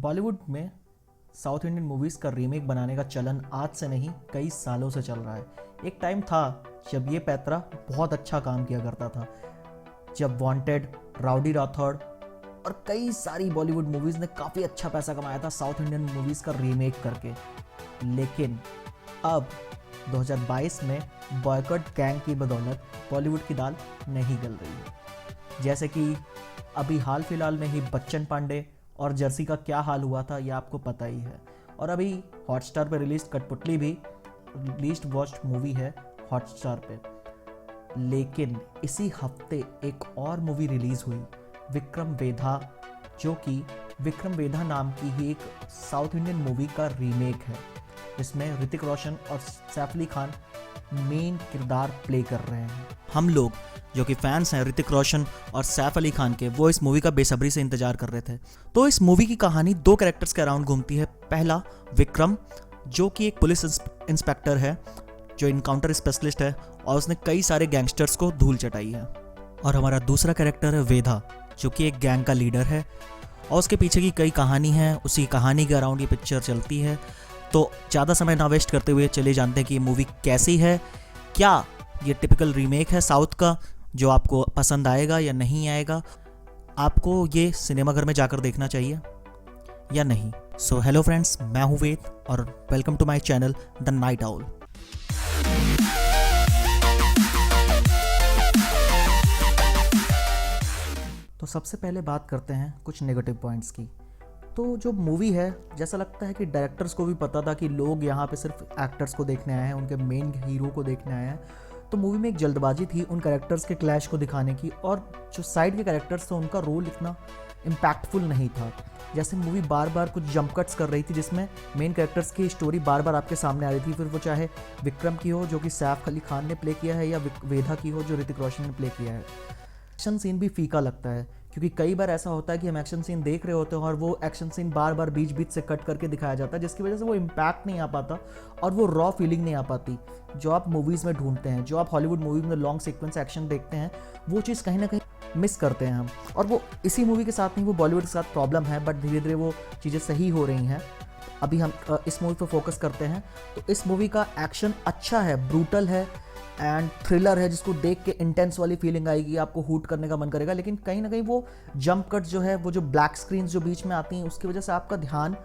बॉलीवुड में south Indian movies का remake बनाने का चलन आज से नहीं कई सालों से चल रहा है। एक टाइम था जब ये पैतरा बहुत अच्छा काम किया करता था, जब वांटेड, राउडी राठौड़ और कई सारी बॉलीवुड मूवीज़ ने काफ़ी अच्छा पैसा कमाया था साउथ इंडियन मूवीज़ का रीमेक करके। लेकिन अब 2022 में बॉयकॉट गैंग की बदौलत बॉलीवुड की दाल नहीं गल रही है। जैसे कि अभी हाल फिलहाल में ही बच्चन पांडे और जर्सी का क्या हाल हुआ था, यह आपको पता ही है। और अभी हॉटस्टार पे रिलीज कठपुतली भी लीस्ट वॉच्ड मूवी है हॉटस्टार पे। लेकिन इसी हफ्ते एक और मूवी रिलीज हुई, विक्रम वेधा, जो कि विक्रम वेधा नाम की ही एक साउथ इंडियन मूवी का रीमेक है, जिसमें ऋतिक रोशन और सैफ अली खान मेन किरदार प्ले कर रहे हैं। हम लोग जो कि फैंस हैं ऋतिक रोशन और सैफ अली खान के, वो इस मूवी का बेसब्री से इंतजार कर रहे थे। तो इस मूवी की कहानी दो कैरेक्टर्स के अराउंड घूमती है। पहला विक्रम, जो कि एक पुलिस इंस्पेक्टर है, जो इनकाउंटर स्पेशलिस्ट है और उसने कई सारे गैंगस्टर्स को धूल चटाई है। और हमारा दूसरा कैरेक्टर है वेधा, जो कि एक गैंग का लीडर है और उसके पीछे की कई कहानी है। उसी कहानी के अराउंड ये पिक्चर चलती है। तो ज़्यादा समय ना वेस्ट करते हुए चले जानते हैं कि ये मूवी कैसी है। क्या ये टिपिकल रीमेक है साउथ का जो आपको पसंद आएगा या नहीं आएगा? आपको ये सिनेमाघर में जाकर देखना चाहिए या नहीं? सो हेलो फ्रेंड्स, मैं हूँ वेद और welcome to my channel the night owl. तो सबसे पहले बात करते हैं कुछ नेगेटिव पॉइंट्स की। तो जो मूवी है, जैसा लगता है कि डायरेक्टर्स को भी पता था कि लोग यहाँ पे सिर्फ एक्टर्स को देखने आए हैं, उनके मेन हीरो को देखने आए हैं। तो मूवी में एक जल्दबाजी थी उन कैरेक्टर्स के क्लैश को दिखाने की, और जो साइड के कैरेक्टर्स थे उनका रोल इतना इम्पैक्टफुल नहीं था। जैसे मूवी बार बार कुछ जंप कट्स कर रही थी, जिसमें मेन कैरेक्टर्स की स्टोरी बार बार आपके सामने आ रही थी, फिर वो चाहे विक्रम की हो जो कि सैफ अली खान ने प्ले किया है, या वेधा की हो जो ऋतिक रोशन ने प्ले किया है। एक्शन सीन भी फीका लगता है, क्योंकि कई बार ऐसा होता है कि हम एक्शन सीन देख रहे होते हैं और वो एक्शन सीन बार बार बीच बीच से कट करके दिखाया जाता है, जिसकी वजह से वो इम्पैक्ट नहीं आ पाता और वो रॉ फीलिंग नहीं आ पाती जो आप मूवीज़ में ढूंढते हैं। जो आप हॉलीवुड मूवीज़ में लॉन्ग सीक्वेंस एक्शन देखते हैं, वो चीज़ कहीं ना कहीं मिस करते हैं हम। और वो इसी मूवी के साथ नहीं, वो बॉलीवुड के साथ प्रॉब्लम है, बट धीरे धीरे वो चीज़ें सही हो रही हैं। अभी हम इस मूवी पर फोकस करते हैं। तो इस मूवी का एक्शन अच्छा है, ब्रूटल है एंड थ्रिलर है, जिसको देख के इंटेंस वाली फीलिंग आएगी, आपको हूट करने का मन करेगा। लेकिन कहीं ना कहीं वो जंप कट जो है, वो जो ब्लैक स्क्रीन्स जो बीच में आती हैं, उसकी वजह से आपका ध्यान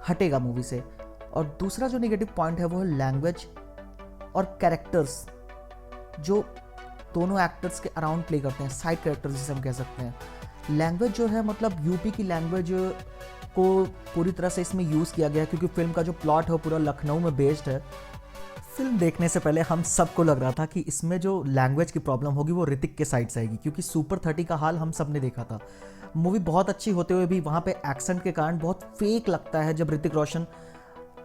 हटेगा मूवी से। और दूसरा जो नेगेटिव पॉइंट है वो है लैंग्वेज और कैरेक्टर्स, जो दोनों एक्टर्स के अराउंड प्ले करते हैं, साइड कैरेक्टर्स जिसे हम कह सकते हैं। लैंग्वेज जो है, मतलब यूपी की लैंग्वेज को पूरी तरह से इसमें यूज़ किया गया है, क्योंकि फिल्म का जो प्लॉट है वो पूरा लखनऊ में बेस्ड है। फिल्म देखने से पहले हम सबको लग रहा था कि इसमें जो लैंग्वेज की प्रॉब्लम होगी वो ऋतिक के साइड से आएगी, क्योंकि सुपर 30 का हाल हम सब ने देखा था। मूवी बहुत अच्छी होते हुए भी वहाँ पे एक्सेंट के कारण बहुत फेक लगता है जब ऋतिक रोशन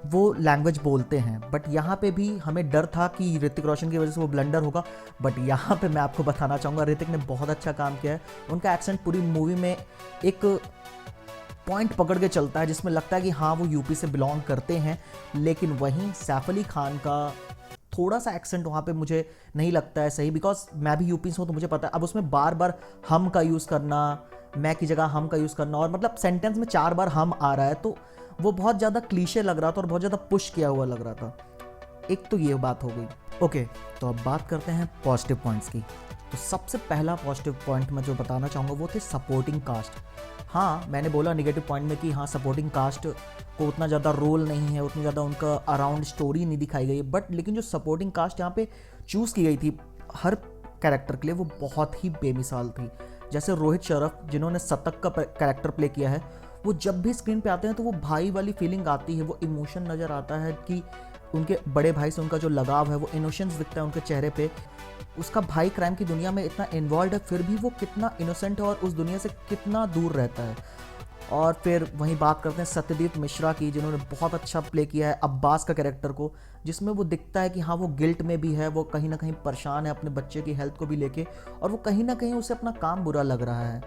वो लैंग्वेज बोलते हैं। बट यहाँ पे भी हमें डर था कि ऋतिक रोशन की वजह से वो ब्लंडर होगा, बट यहाँ पे मैं आपको बताना चाहूँगा ऋतिक ने बहुत अच्छा काम किया है। उनका एक्सेंट पूरी मूवी में एक पॉइंट पकड़ के चलता है, जिसमें लगता है कि हाँ वो यूपी से बिलोंग करते हैं। लेकिन वहीं सैफ अली खान का थोड़ा सा एक्सेंट वहाँ पे मुझे नहीं लगता है सही, बिकॉज मैं भी यूपी से हूँ तो मुझे पता है। अब उसमें बार बार हम का यूज़ करना, मैं की जगह हम का यूज़ करना, और मतलब सेंटेंस में 4 बार हम आ रहा है, तो वो बहुत ज़्यादा क्लीशे लग रहा था और बहुत ज़्यादा पुश किया हुआ लग रहा था। एक तो ये बात हो गई। ओके, तो अब बात करते हैं पॉजिटिव पॉइंट्स की। तो सबसे पहला पॉजिटिव पॉइंट मैं जो बताना चाहूँगा वो थे सपोर्टिंग कास्ट। हाँ, मैंने बोला नेगेटिव पॉइंट में कि हाँ सपोर्टिंग कास्ट को उतना ज़्यादा रोल नहीं है, उतनी ज़्यादा उनका अराउंड स्टोरी नहीं दिखाई गई है, बट लेकिन जो सपोर्टिंग कास्ट यहाँ पे चूज़ की गई थी हर कैरेक्टर के लिए, वो बहुत ही बेमिसाल थी। जैसे रोहित शरफ, जिन्होंने शतक का कैरेक्टर प्ले किया है, वो जब भी स्क्रीन पे आते हैं तो वो भाई वाली फीलिंग आती है, वो इमोशन नज़र आता है कि उनके बड़े भाई से उनका जो लगाव है, वो इनोसेंस दिखता है उनके चेहरे पे। उसका भाई क्राइम की दुनिया में इतना इन्वॉल्व है, फिर भी वो कितना इनोसेंट है और उस दुनिया से कितना दूर रहता है। और फिर वहीं बात करते हैं सत्यजीत मिश्रा की, जिन्होंने बहुत अच्छा प्ले किया है अब्बास का कैरेक्टर को, जिसमें वो दिखता है कि हाँ वो गिल्ट में भी है, वो कहीं ना कहीं परेशान है अपने बच्चे की हेल्थ को भी लेके, और वो कहीं ना कहीं उसे अपना काम बुरा लग रहा है।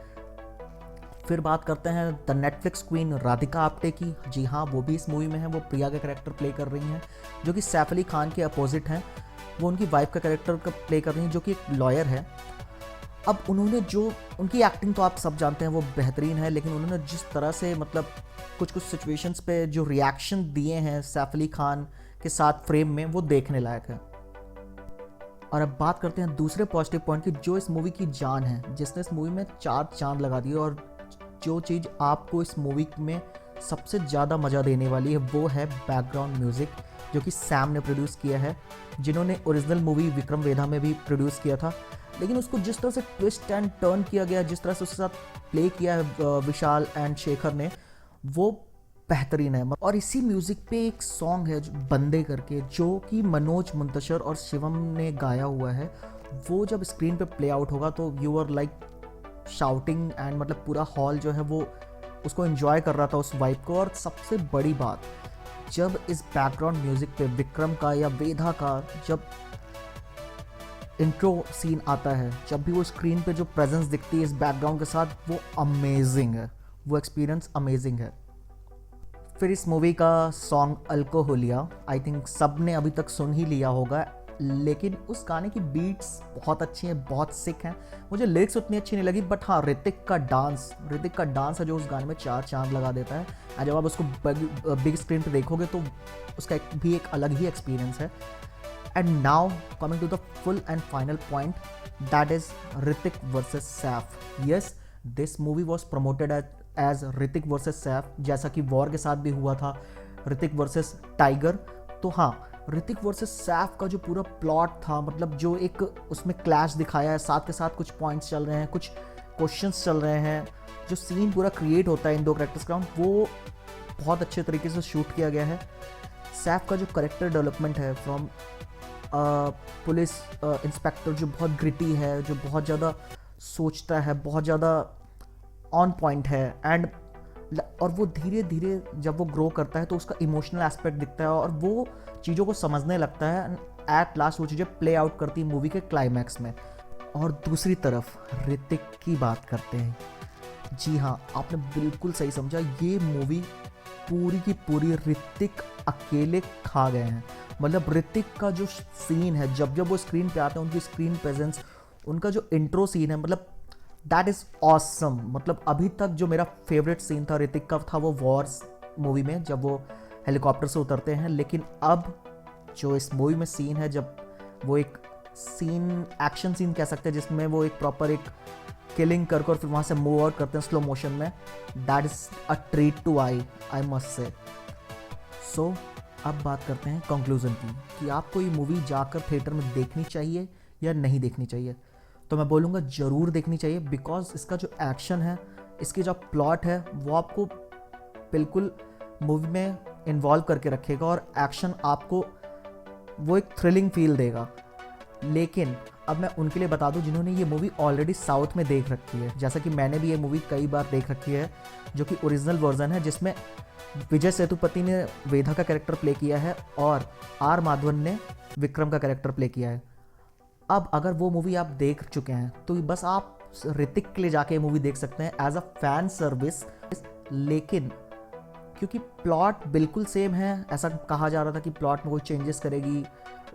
फिर बात करते हैं the Netflix queen Radhika Apte की। जी हाँ, वो भी इस मूवी में है, वो प्रिया का कैरेक्टर प्ले कर रही हैं, जो कि सैफ अली खान के अपोजिट हैं। वो उनकी वाइफ का कैरेक्टर प्ले कर रही हैं, जो कि एक लॉयर है। अब उन्होंने जो उनकी एक्टिंग तो आप सब जानते हैं वो बेहतरीन है, लेकिन उन्होंने जिस तरह से मतलब कुछ कुछ सिचुएशंस पे जो रिएक्शन दिए हैं सैफ अली खान के साथ फ्रेम में, वो देखने लायक है। और अब बात करते हैं दूसरे पॉजिटिव पॉइंट की, जो इस मूवी की जान है, जिसने इस मूवी में 4 चांद लगा दिए। और जो चीज़ आपको इस मूवी में सबसे ज़्यादा मज़ा देने वाली है वो है बैकग्राउंड म्यूज़िक, जो कि सैम ने प्रोड्यूस किया है, जिन्होंने ओरिजिनल मूवी विक्रम वेधा में भी प्रोड्यूस किया था। लेकिन उसको जिस तरह से ट्विस्ट एंड टर्न किया गया, जिस तरह से उसके साथ प्ले किया है विशाल एंड शेखर ने, वो बेहतरीन है। और इसी म्यूज़िक पे एक सॉन्ग है बंदे करके, जो कि मनोज मुंतशिर और शिवम ने गाया हुआ है। वो जब स्क्रीन पे प्ले आउट होगा तो you are like shouting and मतलब पूरा हॉल जो है वो उसको एंजॉय कर रहा था उस वाइब को। और सबसे बड़ी बात, जब इस बैकग्राउंड म्यूज़िक पे विक्रम का या वेधा का जब इंट्रो सीन आता है, जब भी वो स्क्रीन पे जो प्रेजेंस दिखती है इस बैकग्राउंड के साथ, वो अमेजिंग है, वो एक्सपीरियंस अमेजिंग है। फिर इस मूवी का सॉन्ग अल्कोहोलिया, आई थिंक सब ने अभी तक सुन ही लिया होगा, लेकिन उस गाने की बीट्स बहुत अच्छी हैं, बहुत सिक हैं। मुझे लिरिक्स उतनी अच्छी नहीं लगी, बट हाँ ऋतिक का डांस है जो उस गाने में 4 चांद लगा देता है। और जब आप उसको बिग स्क्रीन पे देखोगे तो उसका एक अलग ही एक्सपीरियंस है। And now coming to the full and final point, that is Hrithik versus Saif. Yes, this movie was promoted as Hrithik versus Saif, जैसा कि वॉर के साथ भी हुआ था, ऋतिक वर्सेस टाइगर। तो हाँ, ऋतिक वर्सेस सैफ का जो पूरा प्लॉट था, मतलब जो एक उसमें क्लैश दिखाया है, साथ के साथ कुछ पॉइंट्स चल रहे हैं, कुछ क्वेश्चंस चल रहे हैं, जो सीन पूरा क्रिएट होता है इन दो कैरेक्टर्स का, वो बहुत अच्छे तरीके से शूट किया गया है। सैफ का जो कैरेक्टर डेवलपमेंट है फ्रॉम पुलिस इंस्पेक्टर, जो बहुत ग्रिटी है, जो बहुत ज़्यादा सोचता है, बहुत ज़्यादा ऑन पॉइंट है, एंड और वो धीरे धीरे जब वो ग्रो करता है तो उसका इमोशनल एस्पेक्ट दिखता है और वो चीज़ों को समझने लगता है। एट लास्ट वो चीज़ें प्ले आउट करती है मूवी के क्लाइमैक्स में। और दूसरी तरफ ऋतिक की बात करते हैं। जी हाँ, आपने बिल्कुल सही समझा, ये मूवी पूरी की पूरी ऋतिक अकेले खा गए हैं। मतलब ऋतिक का जो सीन है, जब वो स्क्रीन पे आते हैं, उनकी स्क्रीन प्रेजेंस, उनका जो इंट्रो सीन है, मतलब दैट इज़ ऑसम। मतलब अभी तक जो मेरा फेवरेट सीन था ऋतिक का था वो वॉर्स मूवी में, जब वो हेलीकॉप्टर से उतरते हैं। लेकिन अब जो इस मूवी में सीन है, जब वो एक सीन, एक्शन सीन कह सकते हैं, जिसमें वो एक प्रॉपर एक किलिंग कर और फिर वहाँ से मूव आउट करते हैं स्लो मोशन में, that is a treat to I must say. So अब बात करते हैं कंक्लूजन की, कि आपको ये मूवी जाकर थिएटर में देखनी चाहिए या नहीं देखनी चाहिए। तो मैं बोलूँगा ज़रूर देखनी चाहिए, बिकॉज इसका जो एक्शन है, इसकी जो प्लॉट है, वो आपको बिल्कुल मूवी में इन्वॉल्व करके रखेगा और एक्शन आपको वो एक थ्रिलिंग फील देगा। लेकिन अब मैं उनके लिए बता दूं जिन्होंने ये मूवी ऑलरेडी साउथ में देख रखी है, जैसा कि मैंने भी ये मूवी कई बार देख रखी है, जो कि ओरिजिनल वर्जन है, जिसमें विजय सेतुपति ने वेधा का कैरेक्टर प्ले किया है और आर माधवन ने विक्रम का कैरेक्टर प्ले किया है। अब अगर वो मूवी आप देख चुके हैं तो बस आप ऋतिक के लिए जाके मूवी देख सकते हैं एज अ फैन सर्विस। लेकिन क्योंकि प्लॉट बिल्कुल सेम है, ऐसा कहा जा रहा था कि प्लॉट में कोई चेंजेस करेगी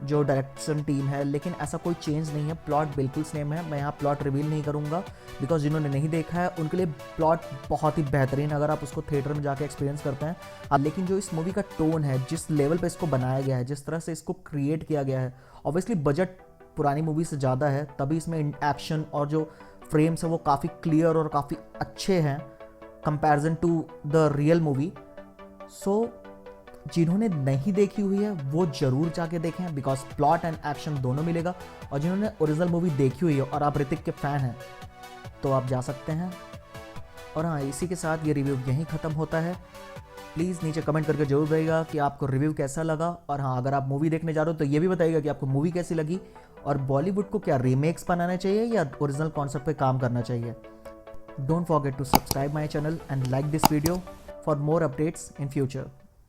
जो डायरेक्शन टीम है, लेकिन ऐसा कोई चेंज नहीं है, प्लॉट बिल्कुल सेम है। मैं यहाँ प्लॉट रिवील नहीं करूँगा, बिकॉज जिन्होंने नहीं देखा है उनके लिए प्लॉट बहुत ही बेहतरीन अगर आप उसको थिएटर में जाके एक्सपीरियंस करते हैं। लेकिन जो इस मूवी का टोन है, जिस लेवल पे इसको बनाया गया है, जिस तरह से इसको क्रिएट किया गया है, ऑब्वियसली बजट पुरानी मूवी से ज़्यादा है, तभी इसमें एक्शन और जो फ्रेम्स है वो काफ़ी क्लियर और काफ़ी अच्छे हैं comparison to the real movie. So जिन्होंने नहीं देखी हुई है वो ज़रूर जाके देखें, बिकॉज प्लॉट एंड एक्शन दोनों मिलेगा। और जिन्होंने ओरिजिनल मूवी देखी हुई है और आप ऋतिक के फ़ैन हैं तो आप जा सकते हैं। और हाँ, इसी के साथ ये रिव्यू यहीं ख़त्म होता है। प्लीज़ नीचे कमेंट करके जरूर बताइएगा कि आपको रिव्यू कैसा लगा। और हाँ, अगर आप मूवी देखने जा रहे हो तो ये भी बताइएगा कि आपको मूवी कैसी लगी, और बॉलीवुड को क्या रीमेक्स बनाना चाहिए या ओरिजिनल कॉन्सेप्ट पे काम करना चाहिए। Don't forget to subscribe my channel and like this video for more updates in future.